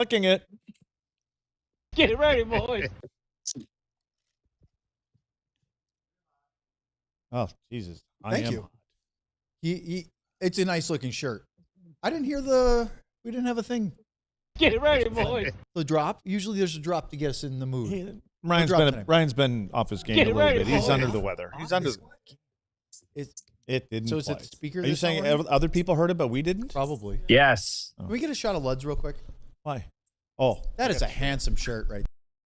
Clicking it. Get ready, boys. Oh, Jesus. Thank you. It's a nice looking shirt. I didn't hear we didn't have a thing. Get ready, boys. The drop. Usually there's a drop to get us in the mood. Ryan's been off his game a little bit. He's under the weather. He's under. It didn't. So is it the speaker? Are you saying other people heard it, but we didn't? Probably. Yes. Can we get a shot of Luds real quick? Why? Oh, that is a handsome shirt, right?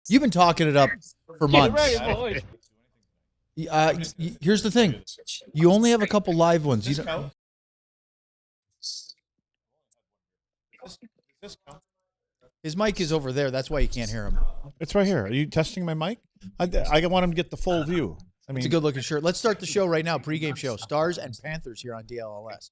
You've been talking it up for months. Get ready, boys. Here's the thing. You only have a couple live ones. You don't. His mic is over there. That's why you can't hear him. It's right here. Are you testing my mic? I want him to get the full view. I mean, it's a good looking shirt. Let's start the show right now. Pregame show. Stars and Panthers here on DLLS.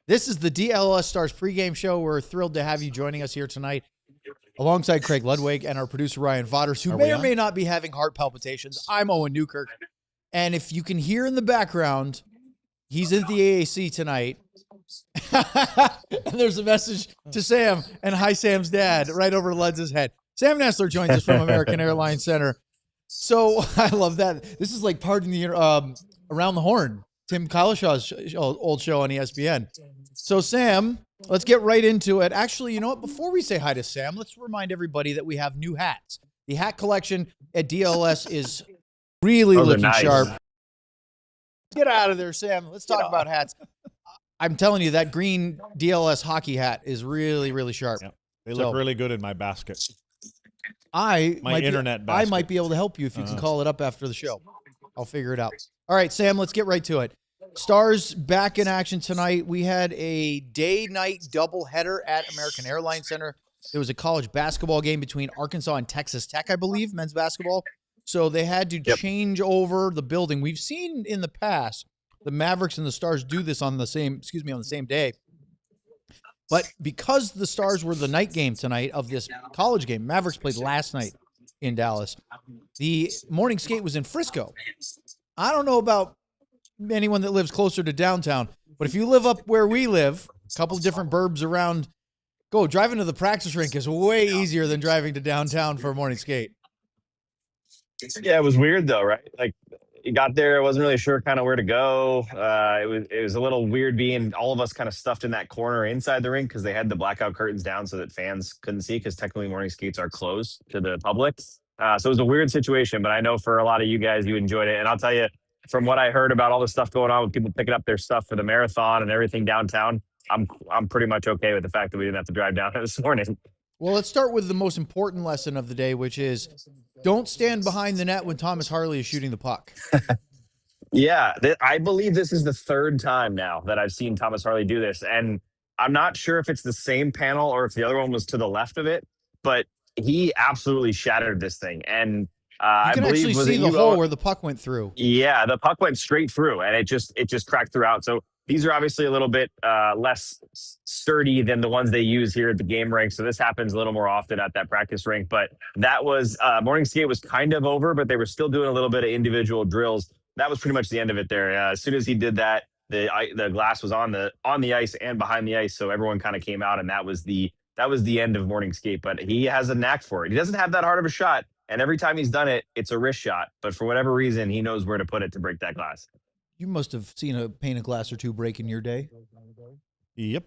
This is the DLLS Stars Pregame Show. We're thrilled to have you joining us here tonight alongside Craig Ludwig and our producer Ryan Vodders, who may or may not be having heart palpitations. I'm Owen Newkirk. And if you can hear in the background, he's at the AAC tonight. And there's a message to Sam and hi Sam's dad right over Luds' head. Sam Nestler joins us from American Airlines Center. So I love that. This is like pardon the Around the Horn, Tim Kalashaw's old show on ESPN. So, Sam, let's get right into it. Actually, you know what? Before we say hi to Sam, let's remind everybody that we have new hats. The hat collection at DLS is really looking sharp. Get out of there, Sam. Let's talk about hats. I'm telling you, that green DLS hockey hat is really, really sharp. Yeah, they look really good in my basket. I basket. might be able to help you if you can call it up after the show. I'll figure it out. All right, Sam, let's get right to it. Stars back in action tonight. We had a day-night doubleheader at American Airlines Center. There was a college basketball game between Arkansas and Texas Tech, I believe, men's basketball. So they had to change over the building. We've seen in the past the Mavericks and the Stars do this on the same day. But because the Stars were the night game tonight of this college game, Mavericks played last night in Dallas. The morning skate was in Frisco. I don't know about anyone that lives closer to downtown, but if you live up where we live, a couple of different burbs around, driving to the practice rink is way easier than driving to downtown for a morning skate. Yeah, it was weird though, right? Like you got there, I wasn't really sure kind of where to go. It was a little weird being all of us kind of stuffed in that corner inside the rink because they had the blackout curtains down so that fans couldn't see because technically morning skates are closed to the public. So it was a weird situation, but I know for a lot of you guys, you enjoyed it. And I'll tell you, from what I heard about all the stuff going on with people picking up their stuff for the marathon and everything downtown, I'm pretty much okay with the fact that we didn't have to drive down this morning. Well, let's start with the most important lesson of the day, which is don't stand behind the net when Thomas Harley is shooting the puck. Yeah, I believe this is the third time now that I've seen Thomas Harley do this. And I'm not sure if it's the same panel or if the other one was to the left of it, but he absolutely shattered this thing. And I believe actually see the hole where the puck went through. Yeah, the puck went straight through, and it just cracked throughout. So these are obviously a little bit less sturdy than the ones they use here at the game rink. So this happens a little more often at that practice rink. But that was morning skate was kind of over, but they were still doing a little bit of individual drills. That was pretty much the end of it there. As soon as he did that, the glass was on the ice and behind the ice, so everyone kind of came out, and that was the end of morning skate. But he has a knack for it. He doesn't have that hard of a shot. And every time he's done it, it's a wrist shot. But for whatever reason, he knows where to put it to break that glass. You must have seen a pane of glass or two break in your day. Yep.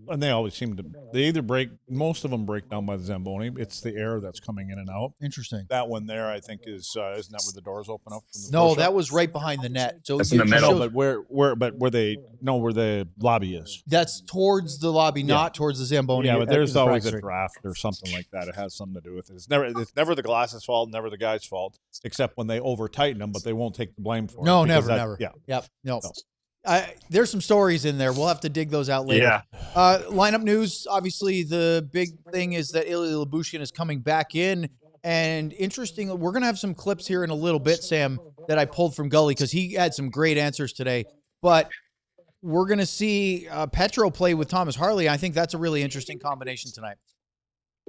And they always seem to. They either break. Most of them break down by the Zamboni. It's the air that's coming in and out. Interesting. That one there, I think, is isn't that where the doors open up? From the No, push-up? that was right behind the net. So That's in the middle. No, but where the lobby is. That's towards the lobby, not towards the Zamboni. Yeah, but there's the always practice a rink. draft or something like that. It has something to do with it. It's never the glass's fault, never the guy's fault, except when they over tighten them, but they won't take the blame for it. No, because never. Yeah. Yep. No. There's some stories in there. We'll have to dig those out later. Yeah. Lineup news. Obviously, the big thing is that Ilya Lyubushkin is coming back in. And interesting, we're going to have some clips here in a little bit, Sam, that I pulled from Gully because he had some great answers today. But we're going to see Petro play with Thomas Harley. I think that's a really interesting combination tonight.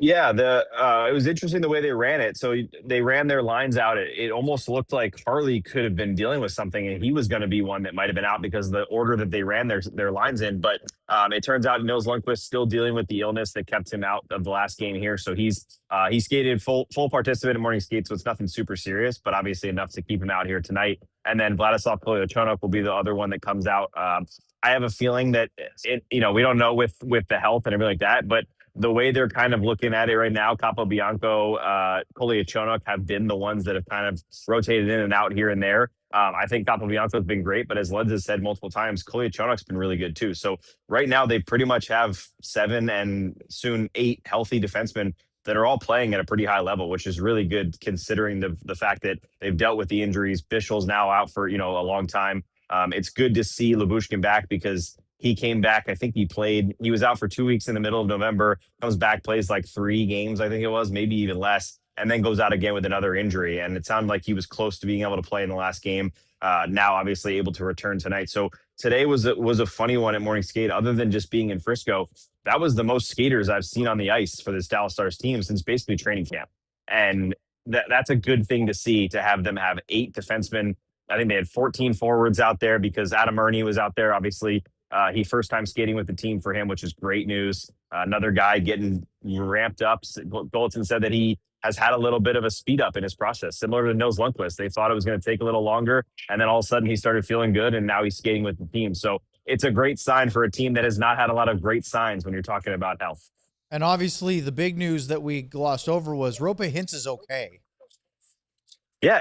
Yeah, it was interesting the way they ran it. So they ran their lines out. It almost looked like Harley could have been dealing with something, and he was going to be one that might have been out because of the order that they ran their lines in. But it turns out Nils Lundqvist still dealing with the illness that kept him out of the last game here. So he skated full participant in morning skate, so it's nothing super serious, but obviously enough to keep him out here tonight. And then Vladislav Kolyachonok will be the other one that comes out. I have a feeling that we don't know with the health and everything like that, but the way they're kind of looking at it right now, Capobianco, Kolyachonok have been the ones that have kind of rotated in and out here and there. I think Capobianco has been great, but as Leds has said multiple times, Kolyachonok's been really good too. So right now they pretty much have 7 and soon 8 healthy defensemen that are all playing at a pretty high level, which is really good considering the fact that they've dealt with the injuries. Bischel's now out for a long time. It's good to see Lyubushkin back because he came back. I think he was out for 2 weeks in the middle of November, comes back, plays like 3 games, I think it was, maybe even less, and then goes out again with another injury. And it sounded like he was close to being able to play in the last game. Now, obviously, able to return tonight. So today was a funny one at morning skate. Other than just being in Frisco, that was the most skaters I've seen on the ice for this Dallas Stars team since basically training camp. And that's a good thing to see, to have them have 8 defensemen. I think they had 14 forwards out there because Adam Ernie was out there, obviously. He first time skating with the team for him, which is great news. Another guy getting ramped up. Golton said that he has had a little bit of a speed up in his process, similar to Nils Lundqvist. They thought it was going to take a little longer, and then all of a sudden he started feeling good, and now he's skating with the team. So it's a great sign for a team that has not had a lot of great signs when you're talking about health. And obviously, the big news that we glossed over was Rope Hintz is okay. Yeah.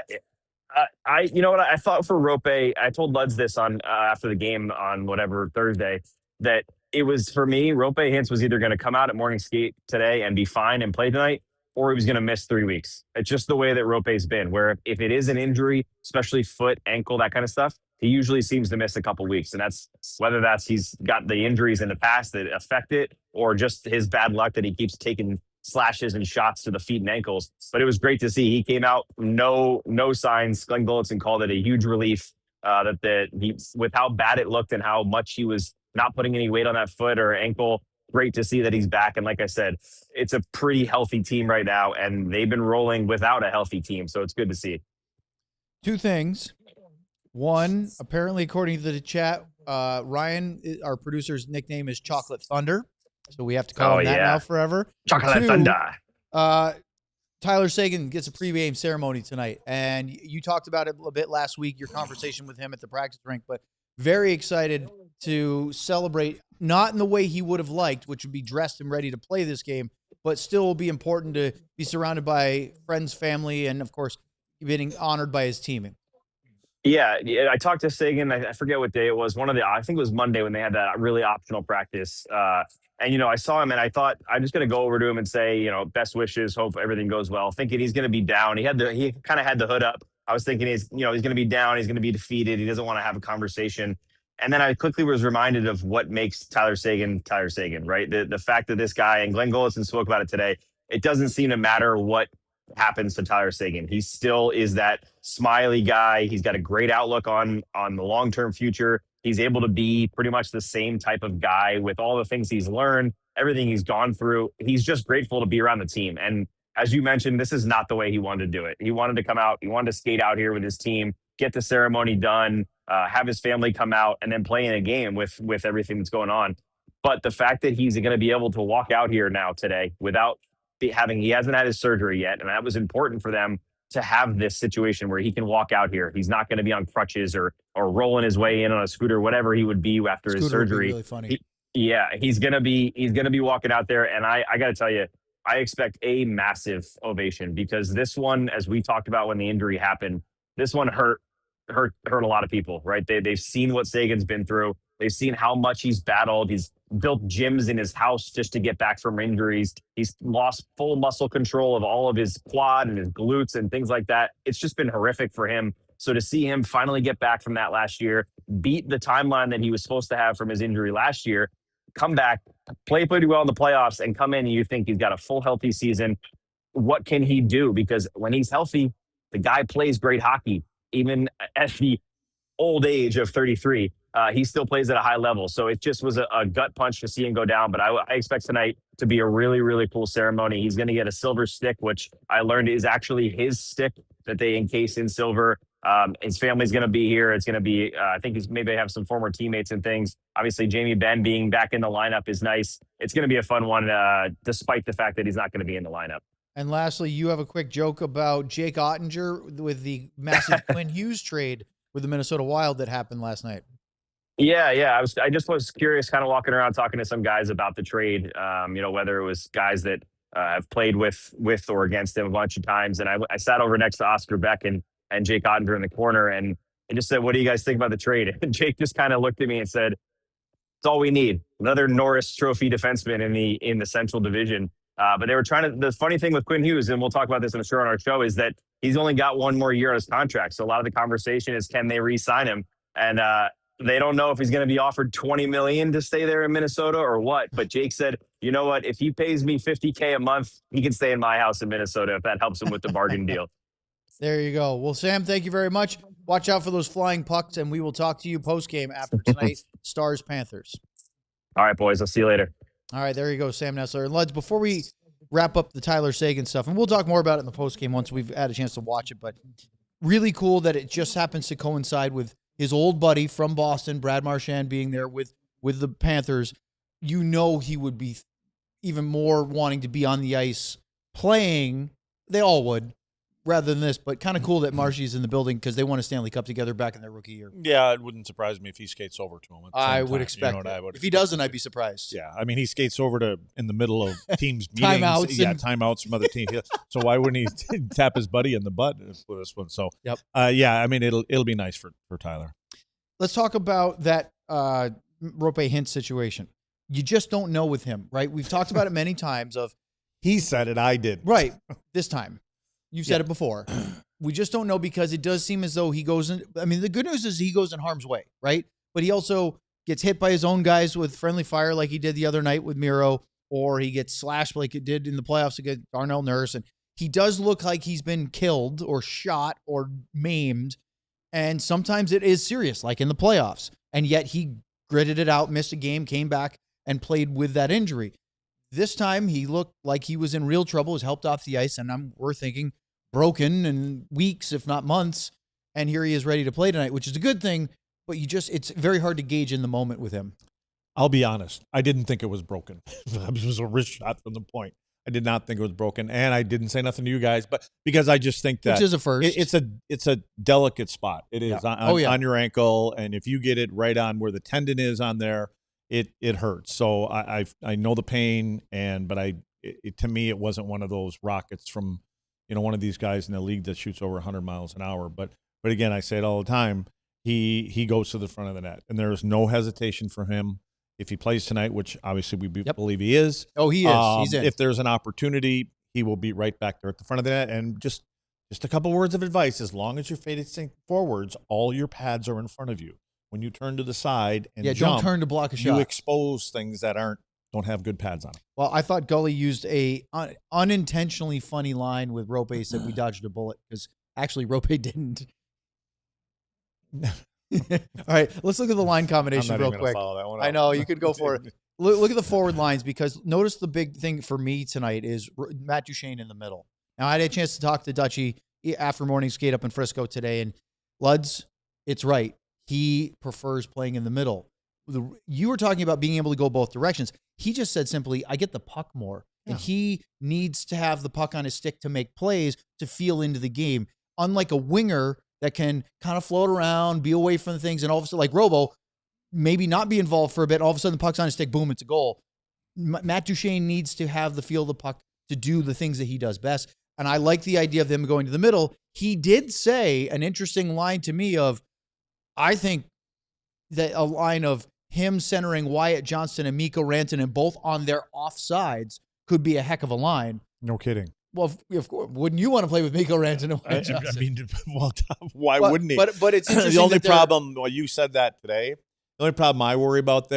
I thought for Rope, I told Luds this on after the game on whatever Thursday, that it was, for me, Rope Hintz was either going to come out at morning skate today and be fine and play tonight, or he was going to miss 3 weeks. It's just the way that Rope's been, where if it is an injury, especially foot, ankle, that kind of stuff, he usually seems to miss a couple weeks. And that's whether he's got the injuries in the past that affect it, or just his bad luck that he keeps taking slashes and shots to the feet and ankles. But it was great to see he came out, no signs. Glenn Gulletson called it a huge relief with how bad it looked and how much he was not putting any weight on that foot or ankle. Great to see that he's back. And like I said, it's a pretty healthy team right now, and they've been rolling without a healthy team. So it's good to see. 2 things. One, apparently, according to the chat, Ryan, our producer's nickname is Chocolate Thunder. So we have to call him that now forever. Chocolate 2, Thunder. Tyler Seguin gets a pregame ceremony tonight. And you talked about it a bit last week, your conversation with him at the practice rink, but very excited to celebrate, not in the way he would have liked, which would be dressed and ready to play this game, but still will be important to be surrounded by friends, family, and, of course, being honored by his team. Yeah, I talked to Seguin. I forget what day it was. I think it was Monday when they had that really optional practice. And, I saw him and I thought, I'm just going to go over to him and say, best wishes, hope everything goes well. Thinking he's going to be down. He kind of had the hood up. I was thinking he's going to be down. He's going to be defeated. He doesn't want to have a conversation. And then I quickly was reminded of what makes Tyler Seguin, right? The fact that this guy, and Glenn Gulletson spoke about it today, it doesn't seem to matter what happens to Tyler Seguin. He still is that smiley guy. He's got a great outlook on the long-term future. He's able to be pretty much the same type of guy with all the things he's learned, everything he's gone through. He's just grateful to be around the team. And as you mentioned, this is not the way he wanted to do it. He wanted to come out. He wanted to skate out here with his team, get the ceremony done, have his family come out, and then play in a game with everything that's going on. But the fact that he's going to be able to walk out here now today without he hasn't had his surgery yet, and that was important for them to have this situation where he can walk out here. He's not going to be on crutches or rolling his way in on a scooter, whatever he would be after his surgery. Really funny. Yeah, he's gonna be walking out there, and I got to tell you, I expect a massive ovation because this one, as we talked about when the injury happened, this one hurt a lot of people, right? They've seen what Seguin's been through. They've seen how much he's battled. He's built gyms in his house just to get back from injuries. He's lost full muscle control of all of his quad and his glutes and things like that. It's just been horrific for him. So to see him finally get back from that last year, beat the timeline that he was supposed to have from his injury last year, come back, play pretty well in the playoffs, and come in and you think he's got a full healthy season. What can he do? Because when he's healthy, the guy plays great hockey. Even at the old age of 33, he still plays at a high level. So it just was a gut punch to see him go down. But I expect tonight to be a really, really cool ceremony. He's going to get a silver stick, which I learned is actually his stick that they encase in silver. His family's going to be here. It's going to be, I think he's maybe have some former teammates and things. Obviously, Jamie Benn being back in the lineup is nice. It's going to be a fun one, despite the fact that he's not going to be in the lineup. And lastly, you have a quick joke about Jake Oettinger with the massive Quinn Hughes trade with the Minnesota Wild that happened last night. Yeah. I just was curious, kind of walking around talking to some guys about the trade. Whether it was guys that have played with or against him a bunch of times. And I sat over next to Oscar Beck and Jake Oettinger in the corner, and I just said, "What do you guys think about the trade?" And Jake just kind of looked at me and said, "It's all we need. Another Norris Trophy defenseman in the Central Division." But they were trying to. The funny thing with Quinn Hughes, and we'll talk about this on our show, is that he's only got one more year on his contract. So a lot of the conversation is, can they re-sign him? And they don't know if he's going to be offered $20 million to stay there in Minnesota or what. But Jake said, "You know what? If he pays me $50K a month, he can stay in my house in Minnesota if that helps him with the bargain deal." There you go. Well, Sam, thank you very much. Watch out for those flying pucks, and we will talk to you post-game after tonight, Stars Panthers. All right, boys. I'll see you later. All right, there you go, Sam Nessler. And Luds, before we wrap up the Tyler Seguin stuff, and we'll talk more about it in the post-game once we've had a chance to watch it, but really cool that it just happens to coincide with his old buddy from Boston, Brad Marchand, being there with the Panthers. You know he would be even more wanting to be on the ice playing. They all would, rather than this, but kind of cool that Marshy's in the building because they won a Stanley Cup together back in their rookie year. Yeah, it wouldn't surprise me if he skates over to him. I would expect if he doesn't, I'd be surprised. Yeah, I mean, he skates over to in the middle of teams' meetings. Timeouts from other teams. So why wouldn't he tap his buddy in the butt for this one? So, yep. I mean, it'll be nice for Tyler. Let's talk about that Rope Hintz situation. You just don't know with him, right? We've talked about it many times of he said it, I did. Right. This time. You've said it before. We just don't know because it does seem as though he goes in. I mean, the good news is he goes in harm's way, right? But he also gets hit by his own guys with friendly fire like he did the other night with Miro, or he gets slashed like it did in the playoffs against Darnell Nurse. And he does look like he's been killed or shot or maimed. And sometimes it is serious, like in the playoffs. And yet he gritted it out, missed a game, came back, and played with that injury. This time he looked like he was in real trouble, was helped off the ice, and we're thinking broken in weeks, if not months. And here he is ready to play tonight, which is a good thing, but it's very hard to gauge in the moment with him. I'll be honest. I didn't think it was broken. It was a wrist shot from the point. I did not think it was broken, and I didn't say nothing to you guys, but because I just think that which is a first. It's a delicate spot. It is on your ankle, and if you get it right on where the tendon is on there, it hurts. So I know the pain, but to me it wasn't one of those rockets from one of these guys in the league that shoots over 100 miles an hour. But again, I say it all the time. He goes to the front of the net, and there is no hesitation for him. If he plays tonight, which obviously we believe he is. Oh, he is. He's in. If there's an opportunity, he will be right back there at the front of the net. And just a couple words of advice: as long as you're facing forwards, all your pads are in front of you. When you turn to the side and jump, don't turn to block a shot. You expose things that don't have good pads on them. Well, I thought Gully used a unintentionally funny line with Rope. He said we dodged a bullet because actually Rope didn't. All right, let's look at the line combination real quick. I know you could go for it. Look at the forward lines, because notice the big thing for me tonight is Matt Duchene in the middle. Now, I had a chance to talk to Dutchie after morning skate up in Frisco today, and Luds, it's right. He prefers playing in the middle. You were talking about being able to go both directions. He just said simply, I get the puck more. Yeah. And he needs to have the puck on his stick to make plays, to feel into the game. Unlike a winger that can kind of float around, be away from the things, and all of a sudden, like Robo, maybe not be involved for a bit. All of a sudden, the puck's on his stick. Boom, it's a goal. Matt Duchene needs to have the feel of the puck to do the things that he does best. And I like the idea of them going to the middle. He did say an interesting line to me of, I think that a line of him centering Wyatt Johnston and Mikko Rantanen both on their offsides could be a heck of a line. No kidding. Well, of course, wouldn't you want to play with Mikko Rantanen and Wyatt Johnston? I mean, well, why wouldn't he? But it's interesting. The only problem, well, you said that today. The only problem I worry about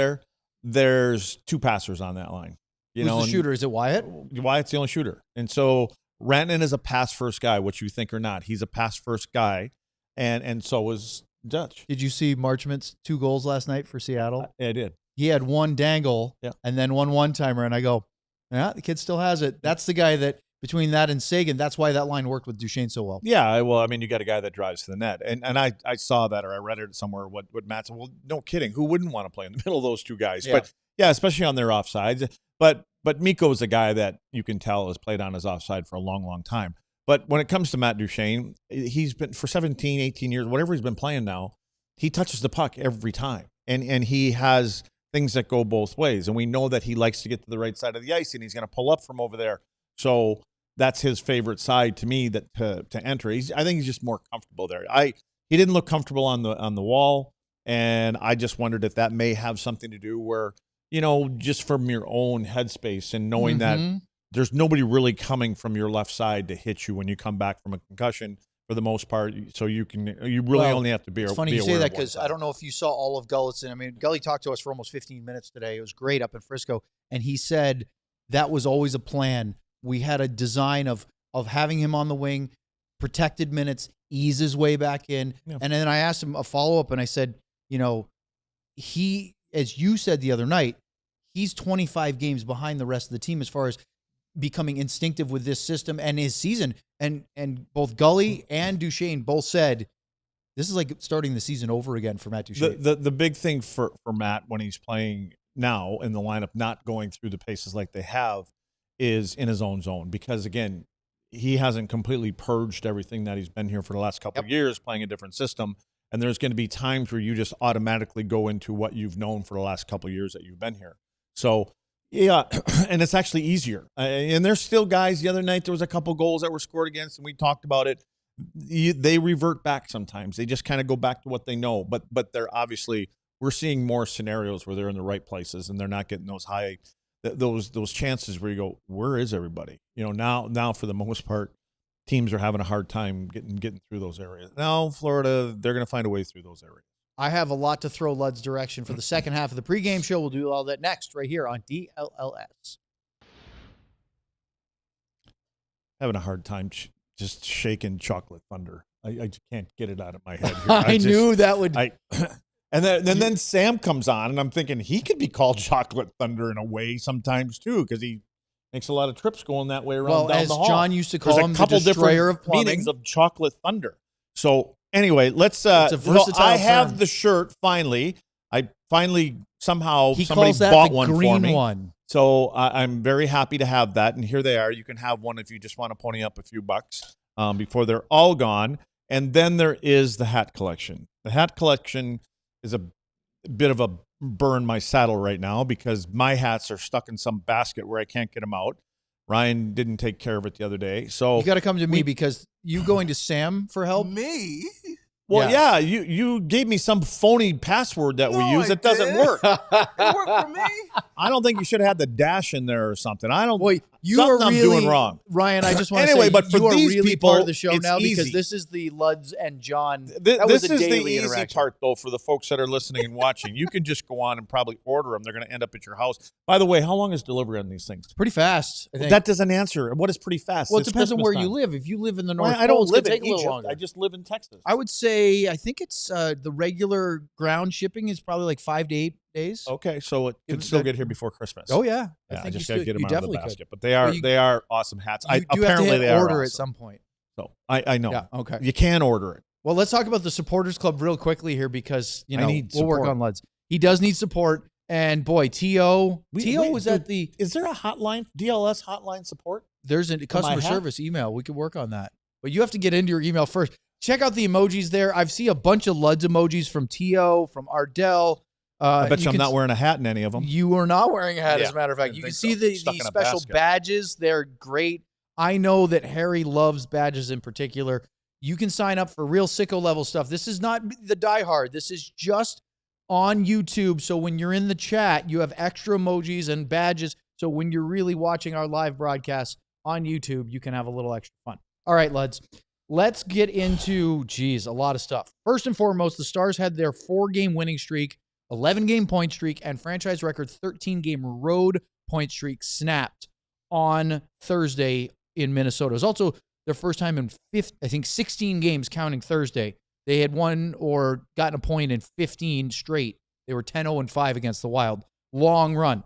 there's 2 passers on that line. Who's the shooter? Is it Wyatt? Wyatt's the only shooter. And so Rantanen is a pass-first guy, what you think or not. He's a pass-first guy, and so is Dutch. Did you see Marchment's 2 goals last night for Seattle? I did. He had 1 dangle and then 1 one-timer, and I go, yeah, the kid still has it. That's the guy that, between that and Seguin, that's why that line worked with Duchene so well. Yeah, well, I mean, you got a guy that drives to the net. And I saw that, or I read it somewhere, what Matt said. Well, no kidding. Who wouldn't want to play in the middle of those 2 guys? Yeah. But, yeah, especially on their offsides. But Mikko is a guy that you can tell has played on his offside for a long, long time. But when it comes to Matt Duchene, he's been, for 17, 18 years, whatever he's been playing now, he touches the puck every time. And he has things that go both ways. And we know that he likes to get to the right side of the ice, and he's going to pull up from over there. So that's his favorite side to me that to enter. I think he's just more comfortable there. He didn't look comfortable on the wall, and I just wondered if that may have something to do where, just from your own headspace and knowing that there's nobody really coming from your left side to hit you when you come back from a concussion for the most part. So you really only have to be. It's funny you say that because I don't know if you saw all of Gulletson. I mean, Gully talked to us for almost 15 minutes today. It was great up in Frisco, and he said that was always a plan. We had a design of having him on the wing, protected minutes, ease his way back in. Yeah. And then I asked him a follow-up, and I said, he, as you said the other night, he's 25 games behind the rest of the team as far as becoming instinctive with this system and his season. And both Gully and Duchene both said, this is like starting the season over again for Matt Duchene. The big thing for Matt when he's playing now in the lineup, not going through the paces like they have, is in his own zone, because again, he hasn't completely purged everything that he's been here for the last couple of years playing a different system. And there's going to be times where you just automatically go into what you've known for the last couple of years that you've been here. So yeah, and it's actually easier. And there's still guys. The other night there was a couple goals that were scored against, and we talked about it. They revert back sometimes. They just kind of go back to what they know. But they're obviously, we're seeing more scenarios where they're in the right places and they're not getting those high. Those chances where you go, where is everybody? Now for the most part, teams are having a hard time getting through those areas. Now Florida, they're going to find a way through those areas. I have a lot to throw Lud's direction for the second half of the pregame show. We'll do all that next right here on DLLS. Having a hard time just shaking Chocolate Thunder. I just can't get it out of my head. Here. I knew that would. And then Sam comes on, and I'm thinking he could be called Chocolate Thunder in a way sometimes too, because he makes a lot of trips going that way around down the hall. As John used to call him, the destroyer of plumbing. Meanings of Chocolate Thunder. So anyway, let's. It's a versatile I have term. the shirt finally. I finally somehow he somebody calls that bought the one green for me. One. So I'm very happy to have that, and here they are. You can have one if you just want to pony up a few bucks before they're all gone. And then there is the hat collection. The hat collection is a bit of a burn my saddle right now because my hats are stuck in some basket where I can't get them out. Ryan didn't take care of it the other day. So you got to come to me because you going to Sam for help? Me? Well, yeah, you gave me some phony password that we use. It doesn't work. It worked for me. I don't think you should have had the dash in there or something. I don't. Boy, you something are I'm really doing wrong. Ryan, I just want to Anyway, say but for you are these really people, part of the show it's now because easy. this is the Luds and John. This is the daily easy interaction. part, though, for the folks that are listening and watching. You can just go on and probably order them. They're going to end up at your house. By the way, how long is delivery on these things? Pretty fast, I think. That doesn't answer. What is pretty fast? Well, it It's depends on Christmas where you time. live. If you live in the North I Pole, don't it's live gonna in take a little Egypt. longer. I just live in Texas. I would say, I think it's the regular ground shipping is probably like 5 to 8 days. Okay, so it could still get here before Christmas. Oh yeah, I think just you got to get them out of the definitely basket. could. But they are awesome hats. You do apparently have to they hit are order awesome. at some point. So I know. Yeah. Okay. You can order it. Well, let's talk about the supporters club real quickly here because I need we'll work support. on Luds. He does need support, and boy, T.O. was at the. Is there a hotline, DLS hotline support? There's a customer hat? service email. We could work on that, but you have to get into your email first. Check out the emojis there. I've seen a bunch of Luds emojis from T.O., from Ardell. I bet you I'm not wearing a hat in any of them. You are not wearing a hat, as a matter of fact. You can see the special badges. They're great. I know that Harry loves badges in particular. You can sign up for real sicko level stuff. This is not the diehard. This is just on YouTube. So when you're in the chat, you have extra emojis and badges. So when you're really watching our live broadcast on YouTube, you can have a little extra fun. All right, lads. Let's get into, a lot of stuff. First and foremost, the Stars had their 4-game winning streak, 11-game point streak, and franchise record 13-game road point streak snapped on Thursday in Minnesota. It was also their first time in 16 games counting Thursday. They had won or gotten a point in 15 straight. They were 10-0-5 against the Wild. Long run.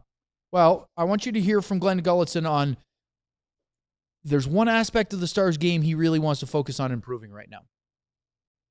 Well, I want you to hear from Glenn Gulutzan on there's one aspect of the Stars game he really wants to focus on improving right now.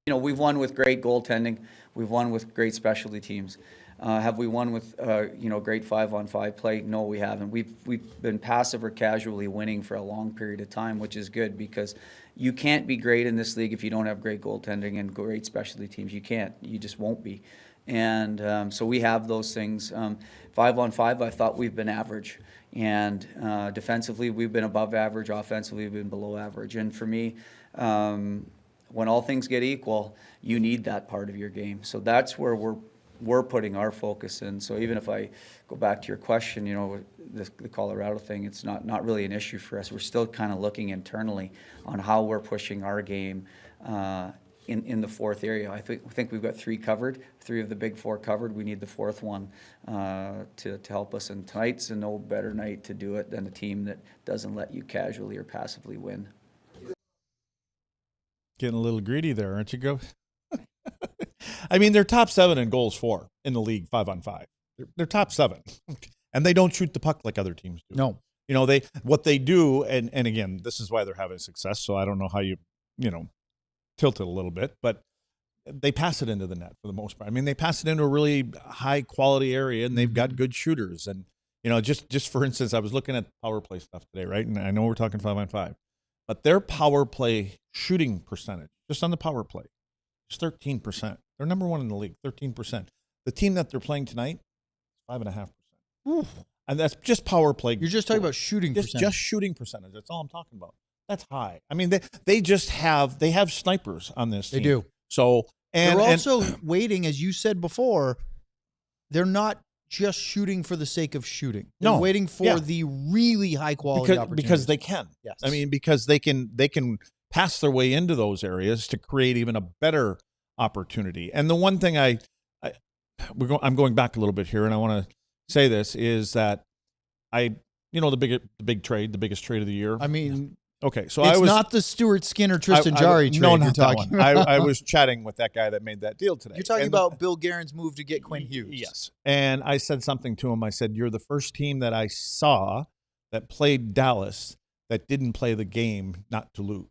You know, we've won with great goaltending. We've won with great specialty teams. Have we won with, great 5-on-5 play? No, we haven't. We've been passive or casually winning for a long period of time, which is good because you can't be great in this league if you don't have great goaltending and great specialty teams. You can't. You just won't be. And so we have those things. 5-on-5, I thought we've been average. And defensively, we've been above average. Offensively, we've been below average. And for me, when all things get equal, you need that part of your game. So that's where we're putting our focus in. So even if I go back to your question, the Colorado thing, it's not really an issue for us. We're still kind of looking internally on how we're pushing our game in the fourth area. I think we've got 3 covered, 3 of the big 4 covered. We need the 4th one to help us. And tonight's a no better night to do it than a team that doesn't let you casually or passively win. Getting a little greedy there, aren't you, Go? I mean, they're top 7 in goals for in the league, 5-on-5. They're top 7, and they don't shoot the puck like other teams do. No, what they do, and again, this is why they're having success. So I don't know how you tilt it a little bit, but they pass it into the net for the most part. I mean, they pass it into a really high quality area, and they've got good shooters. And just for instance, I was looking at power play stuff today, right? And I know we're talking 5-on-5, but their power play shooting percentage, just on the power play, is 13%. They're number 1 in the league, 13%. The team that they're playing tonight, 5.5%. And that's just power play. You're just talking about shooting percentage. Just shooting percentage. That's all I'm talking about. That's high. I mean, they have snipers on this team. They do. So they're also waiting, as you said before. They're not just shooting for the sake of shooting. They're waiting for the really high quality opportunities because they can. Yes. I mean, because they can pass their way into those areas to create even a better opportunity. And the one thing I'm going back a little bit here, and I want to say this is that the biggest trade of the year. I mean. Okay, so it's not the Stuart Skinner Tristan Jarry trade. No, you're talking about. I was chatting with that guy that made that deal today. You're talking about Bill Guerin's move to get Quinn Hughes. Yes, and I said something to him. I said, "You're the first team that I saw that played Dallas that didn't play the game not to lose.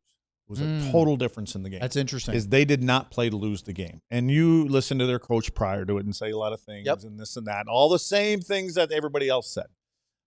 It was a total difference in the game. That's interesting. Is they did not play to lose the game. And you listen to their coach prior to it and say a lot of things and this and that, and all the same things that everybody else said.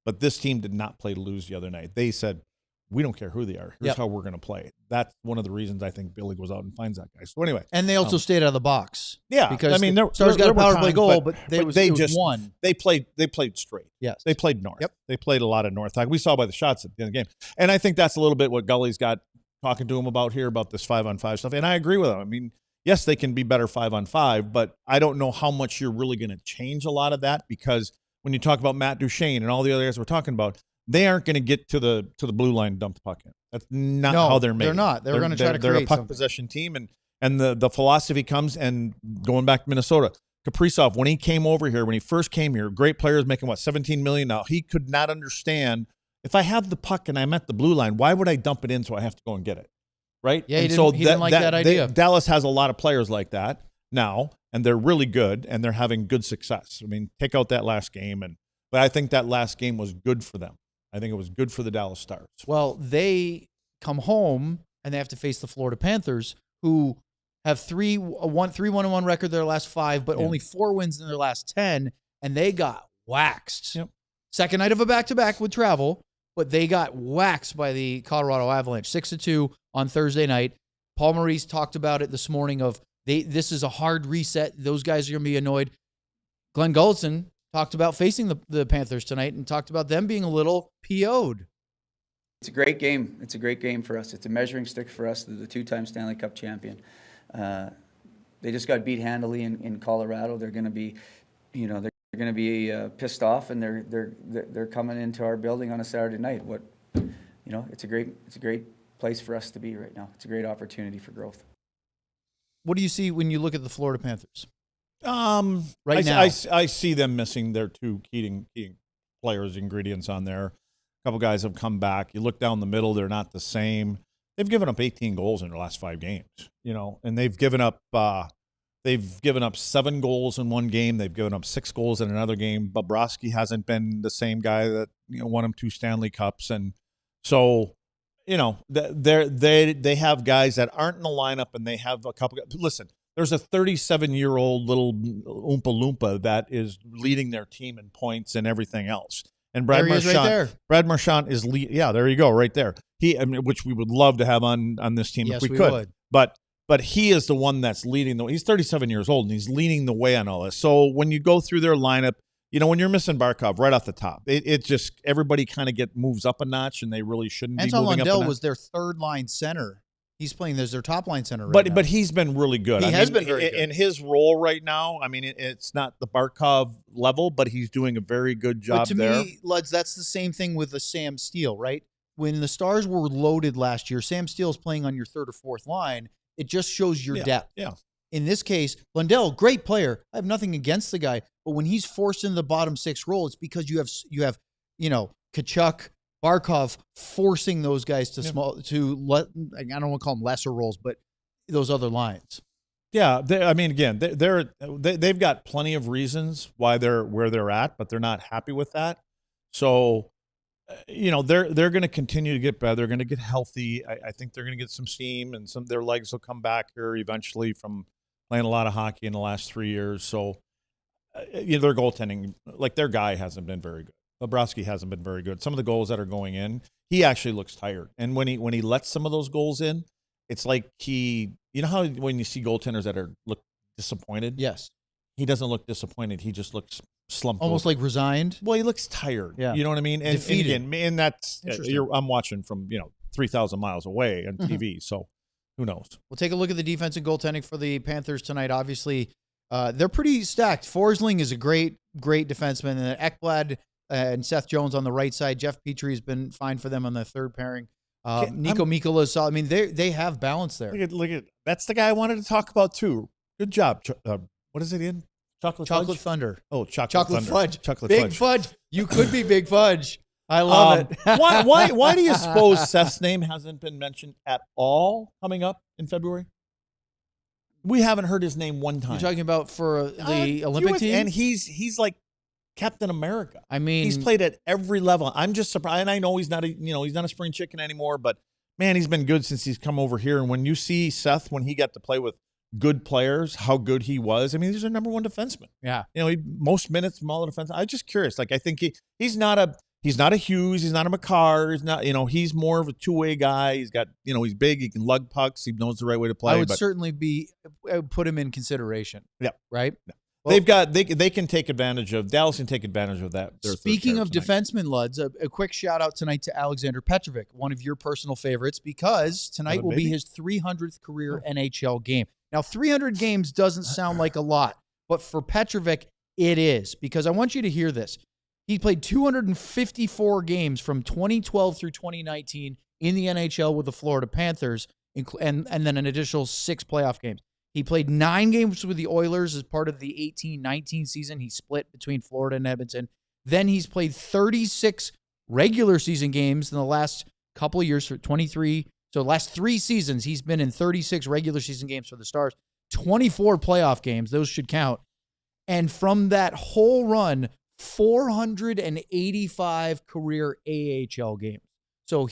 But this team did not play to lose the other night. They said, we don't care who they are. Here's how we're going to play. That's one of the reasons I think Billy goes out and finds that guy. So anyway. And they also stayed out of the box. Yeah. Because I mean, Stars got a power play goal, but they just won. They played straight. Yes. They played north. Yep. They played a lot of north. We saw by the shots at the end of the game. And I think that's a little bit what Gully's got talking to him about here about this 5-on-5 stuff. And I agree with him. I mean, yes, they can be better 5-on-5, but I don't know how much you're really going to change a lot of that because when you talk about Matt Duchene and all the other guys we're talking about, they aren't going to get to the blue line and dump the puck in. That's not how they're made. They're not. They're going to try to create They're a puck possession team, and the philosophy comes, and going back to Minnesota, Kaprizov, when he came over here, when he first came here, great players making, $17 million now. He could not understand, if I have the puck and I'm at the blue line, why would I dump it in so I have to go and get it? Right? Yeah, he didn't like that idea. Dallas has a lot of players like that now, and they're really good, and they're having good success. I mean, take out that last game, but I think that last game was good for them. I think it was good for the Dallas Stars. Well, they come home and they have to face the Florida Panthers, who have 3-1-1 record their last 5, but only 4 wins in their last 10, and they got waxed. Yep. Second night of a back-to-back with travel, but they got waxed by the Colorado Avalanche, 6-2 on Thursday night. Paul Maurice talked about it this morning this is a hard reset. Those guys are going to be annoyed. Glenn Gulletson talked about facing the Panthers tonight and talked about them being a little PO'd. It's a great game. It's a great game for us. It's a measuring stick for us, the two-time Stanley Cup champion. They just got beat handily in Colorado. They're going to be, they're going to be pissed off, and they're coming into our building on a Saturday night. It's a great place for us to be right now. It's a great opportunity for growth. What do you see when you look at the Florida Panthers? Right now, I see them missing their two key players, ingredients on there. A couple guys have come back. You look down the middle; they're not the same. They've given up 18 goals in their last 5 games. And they've given up 7 goals in one game. They've given up 6 goals in another game. Bobrovsky hasn't been the same guy that won him 2 Stanley Cups, and so they have guys that aren't in the lineup, and they have a couple. Listen. There's a 37-year-old little Oompa Loompa that is leading their team in points and everything else. And Brad Marchand is there you go, right there. Which we would love to have on this team if we could. Would. But he is the one that's leading he's 37 years old and he's leading the way on all this. So when you go through their lineup, when you're missing Barkov right off the top, it just everybody kind of moves up a notch, and they really shouldn't be moving up a notch. Lundell was their third line center. He's playing as their top line center right now. But he's been really good. He has been very good. In his role right now, it's not the Barkov level, but he's doing a very good job there. But to me, Luds, that's the same thing with the Sam Steele, right? When the Stars were loaded last year, Sam Steele's playing on your third or fourth line. It just shows your depth. Yeah. In this case, Lundell, great player. I have nothing against the guy, but when he's forced into the bottom 6 role, it's because you have Tkachuk, Barkov forcing those guys to I don't want to call them lesser roles, but those other lines. Yeah, they've got plenty of reasons why they're where they're at, but they're not happy with that. So, they're going to continue to get better. They're going to get healthy. I think they're going to get some steam, and their legs will come back here eventually from playing a lot of hockey in the last 3 years. So, their goaltending, their guy hasn't been very good. Bobrovsky hasn't been very good. Some of the goals that are going in, he actually looks tired. And when he lets some of those goals in, it's like how when you see goaltenders that look disappointed? Yes. He doesn't look disappointed. He just looks slumped. Almost like resigned? Well, he looks tired. Yeah. You know what I mean? And defeated. And that's I'm watching from 3,000 miles away on TV. So who knows? We'll take a look at the defense and goaltending for the Panthers tonight. Obviously, they're pretty stacked. Forsling is a great defenseman, and Ekblad and Seth Jones on the right side. Jeff Petrie has been fine for them on the third pairing. Nico Mikkola is solid. I mean, they have balance there. Look at that's the guy I wanted to talk about too. Good job. What is it in? Chocolate Thunder. Oh, chocolate fudge. Chocolate Big fudge. You could be Big Fudge. I love it. Why do you suppose Seth's name hasn't been mentioned at all coming up in February? We haven't heard his name one time. You're talking about for the Olympic team? And he's like Captain America. I mean, he's played at every level. I'm just surprised. And I know he's not a spring chicken anymore, but man, he's been good since he's come over here. And when you see Seth, when he got to play with good players, how good he was. I mean, he's our number 1 defenseman. Yeah. Most minutes from all the defense. I'm just curious. I think he's not a Hughes. He's not a McCarr. He's not, he's more of a two-way guy. He's got, he's big. He can lug pucks. He knows the right way to play. I would certainly put him in consideration. Yeah. Right? Yeah. Well, they can take advantage of, Dallas can take advantage of that. Speaking of defensemen, Luds, a quick shout out tonight to Alexander Petrovic, one of your personal favorites, because tonight will be his 300th career NHL game. Now, 300 games doesn't sound like a lot, but for Petrovic, it is, because I want you to hear this. He played 254 games from 2012 through 2019 in the NHL with the Florida Panthers, and then an additional 6 playoff games. He played 9 games with the Oilers as part of the 18-19 season. He split between Florida and Edmonton. Then he's played 36 regular season games in the last couple of years for 23. So the last 3 seasons, he's been in 36 regular season games for the Stars, 24 playoff games. Those should count. And from that whole run, 485 career AHL games. So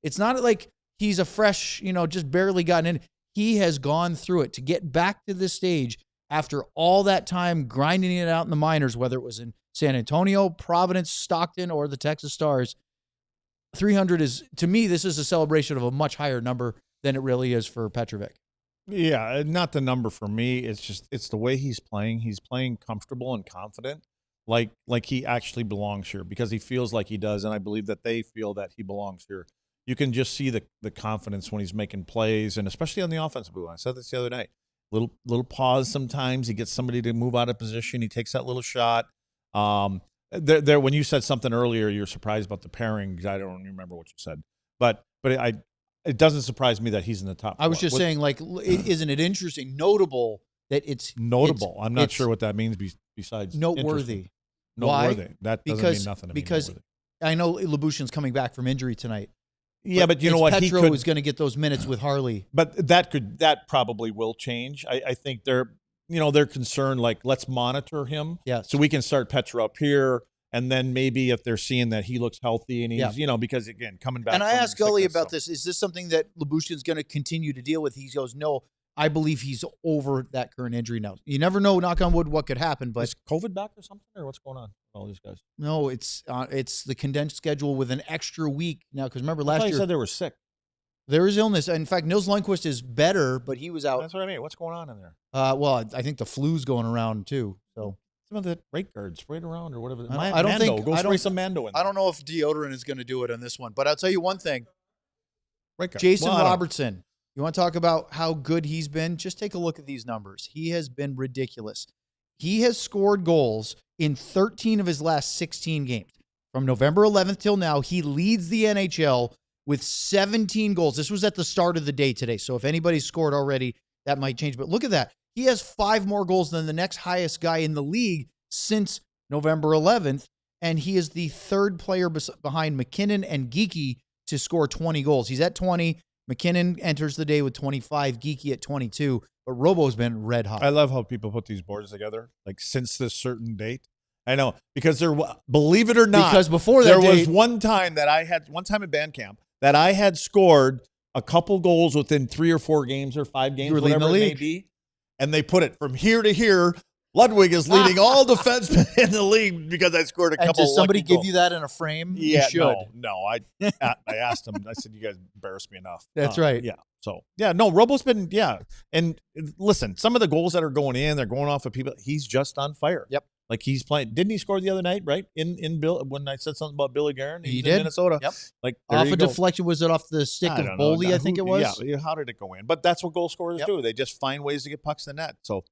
it's not like he's a fresh, just barely gotten in. He has gone through it to get back to this stage after all that time grinding it out in the minors, whether it was in San Antonio, Providence, Stockton, or the Texas Stars. 300 is, to me, this is a celebration of a much higher number than it really is for Petrovic. Yeah, not the number for me. It's the way he's playing. He's playing comfortable and confident, like he actually belongs here because he feels like he does, and I believe that they feel that he belongs here. You can just see the confidence when he's making plays, and especially on the offensive line. I said this the other night. Little pause sometimes. He gets somebody to move out of position. He takes that little shot. There. When you said something earlier, you're surprised about the pairing. I don't remember what you said, but it doesn't surprise me that he's in the top. I was just saying, like, isn't it interesting, notable that it's notable? I'm not sure what that means besides noteworthy. Noteworthy. Why? That doesn't mean nothing to me. Because I know Lyubushkin's coming back from injury tonight. Yeah, but you know what? Petro is going to get those minutes with Harley. But that probably will change. I think they're concerned, like, let's monitor him. Yeah. So we can start Petro up here. And then maybe if they're seeing that he looks healthy and he's, because again, coming back. And I asked Gully about this. Is this something that Lyubushkin's going to continue to deal with? He goes, no, I believe he's over that current injury now. You never know, knock on wood, what could happen. But is COVID back or something, or what's going on with all these guys? No, it's the condensed schedule with an extra week now. Because remember last year, you said they were sick. There is illness. In fact, Nils Lundqvist is better, but he was out. That's what I mean. What's going on in there? Well, I think the flu's going around too. So. Some of the rate guards sprayed around or whatever. I don't think. Go spray some Mando in there. I don't know if deodorant is going to do it on this one, but I'll tell you one thing. Right guard. Jason Robertson. You want to talk about how good he's been? Just take a look at these numbers. He has been ridiculous. He has scored goals in 13 of his last 16 games. From November 11th till now, he leads the NHL with 17 goals. This was at the start of the day today, so if anybody's scored already, that might change. But look at that. He has 5 more goals than the next highest guy in the league since November 11th, and he is the third player behind McKinnon and Geekie to score 20 goals. He's at 20. McKinnon enters the day with 25, Geekie at 22, but Robo's been red hot. I love how people put these boards together, like since this certain date. I know, because believe it or not, because before that there was one time at band camp that I had scored a couple goals within 3 or 4 games or 5 games, whatever it may be. And they put it from here to here. Ludwig is leading all defensemen in the league because I scored a couple. Did somebody give you that in a frame? Yeah, no. I asked him. I said, "You guys embarrassed me enough." That's right. Yeah. So Robo's been And listen, some of the goals that are going in, they're going off of people. He's just on fire. Yep. Like he's playing. Didn't he score the other night? Right in Bill when I said something about Billy Guerin. He did in Minnesota. Yep. Like off a deflection. Was it off the stick of Boldy? I think it was. Yeah. How did it go in? But that's what goal scorers do. They just find ways to get pucks in the net. So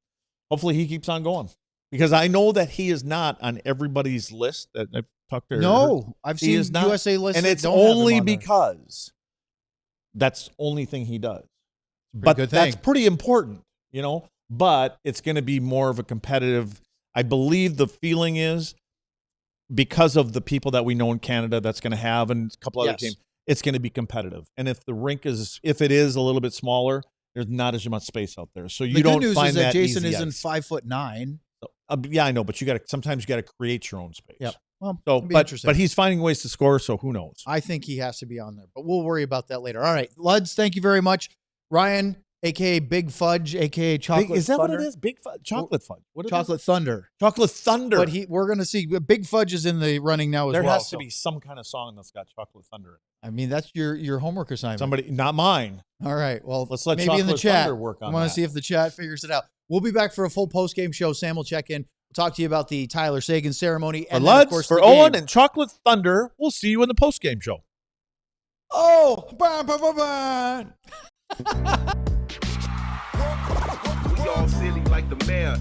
hopefully he keeps on going. Because I know that he is not on everybody's list that I've talked to. No, I've seen USA lists, and it's only because that's the only thing he does. But that's pretty important, But it's going to be more of a competitive. I believe the feeling is because of the people that we know in Canada that's going to have and a couple other teams, it's going to be competitive. And if the rink is a little bit smaller, there's not as much space out there. So you don't find that Jason easy isn't 5'9". Yeah, I know, but sometimes you got to create your own space. Yep. Well, but he's finding ways to score, so who knows? I think he has to be on there, but we'll worry about that later. All right, Luds, thank you very much. Ryan, a.k.a. Big Fudge, a.k.a. Chocolate Is that Thunder. what it is? Big Fudge? Chocolate Fudge. What is Chocolate Thunder. Chocolate Thunder. But we're going to see. Big Fudge is in the running now as well. There has to be some kind of song that's got Chocolate Thunder in it. I mean, that's your homework assignment. Somebody, not mine. All right, well, let's let maybe Chocolate in the chat. Thunder work on that. I want to see if the chat figures it out. We'll be back for a full post-game show. Sam will check in. We'll talk to you about the Tyler Seguin ceremony. And then, of course, for Owen and Chocolate Thunder, we'll see you in the post-game show. Oh, we all silly like the mayor.